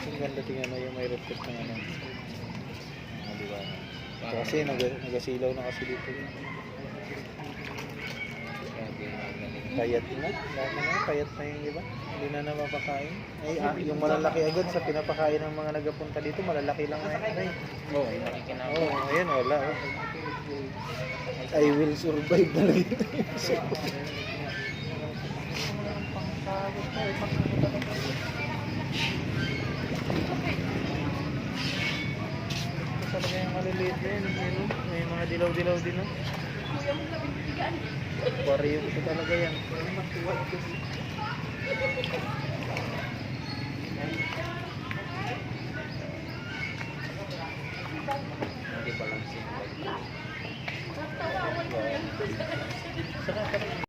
Ang ganda tingnan mo yung may reflect ng ano. Di ba? Kasi nagasilaw na kasi dito. Payat na. Dami na. Payat na yung iba. Hindi na mapakain. Ay, yung malalaki agad sa pinapakain ng mga nagapunta dito, malalaki lang na yun. Oo, nakikinabang. Oo, ayun, wala. I will survive talaga. Talaga yung maliliit na yun. May mga dilaw-dilaw din. Aquarium ito talaga yan.